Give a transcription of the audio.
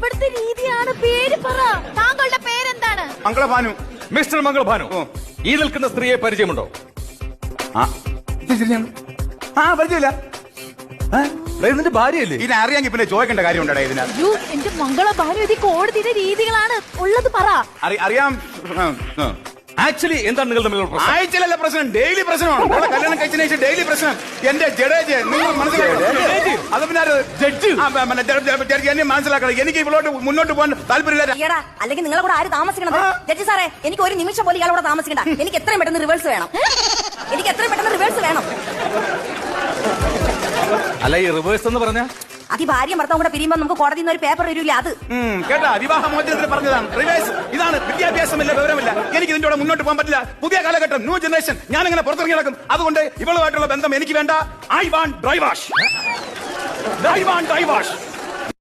ഇവിടുത്തെ രീതിയാണ്. പേര് പറ. താങ്കളുടെ പേരെന്താണ്? മംഗളഭാനു. മിസ്റ്റർ മംഗളഭാനു, ഈ നിൽക്കുന്ന സ്ത്രീയെ പരിചയമുണ്ടോ? പരിചയമില്ല. ഇതിന്റെ ഭാര്യയല്ലേ? ഇതിനെ അറിയാമെങ്കിൽ പിന്നെ ചോദിക്കേണ്ട കാര്യം ഉണ്ടോ ഇതിനകത്ത്? അയ്യോ, എന്റെ മംഗളഭാനു, ഇത് കോടതിയുടെ രീതികളാണ്. ഉള്ളത് പറ. അറിയാം. ആക്ച്വലി എന്താണ് നിങ്ങൾ തമ്മിലുള്ള പ്രശ്നം? ആഴ്ചയിലല്ല പ്രശ്നം, ഡെയിലി പ്രശ്നമാണ്. അവളെ കല്യാണം കഴിച്ചതിന് ശേഷം ഡെയിലി പ്രശ്നം. എന്റെ ജഡേജ് നിങ്ങൾ മനസ്സിലാക്കണം. അത് പിന്നെ ജഡ്ജി എന്നെ മനസ്സിലാക്കണം. എനിക്ക് ഇവളോട്ട് മുന്നോട്ട് പോകാൻ താല്പര്യമില്ല. അല്ലെങ്കിൽ നിങ്ങളെ കൂടെ ആര് താമസിക്കണം? ജഡ്ജി സാറേ, എനിക്ക് ഒരു നിമിഷം പോലും ഇയാളോട് താമസിക്കണ്ട. എനിക്ക് എത്രയും പെട്ടെന്ന് റിവേഴ്സ് വേണം. എനിക്ക് എത്രയും പെട്ടെന്ന് റിവേഴ്സ് വേണം. അല്ല, ഈ റിവേഴ്സ് എന്ന് പറഞ്ഞ അത് ഈ ഭാര്യ ഭർത്താവും കൂടെ പിരിയുമ്പോൾ നമുക്ക് കോടതിയിൽ നിന്ന് ഒരു പേപ്പർ വരില്ല. അത് കേട്ടാ, വിവാഹ മോചനത്തിന് പറഞ്ഞതാണ്. റിവേഴ്സ് ഇതാണ്. വിദ്യാഭ്യാസമില്ല, വിവരമില്ല. എനിക്ക് ഇതിന്റെ കൂടെ മുന്നോട്ട് പോകാൻ പറ്റില്ല. പുതിയ കാലഘട്ടം, ന്യൂ ജനറേഷൻ. ഞാൻ ഇങ്ങനെ പുറത്തിറങ്ങി നടക്കും. അതുകൊണ്ട് ഇവളുമായിട്ടുള്ള ബന്ധം എനിക്ക് വേണ്ട. I want divorce.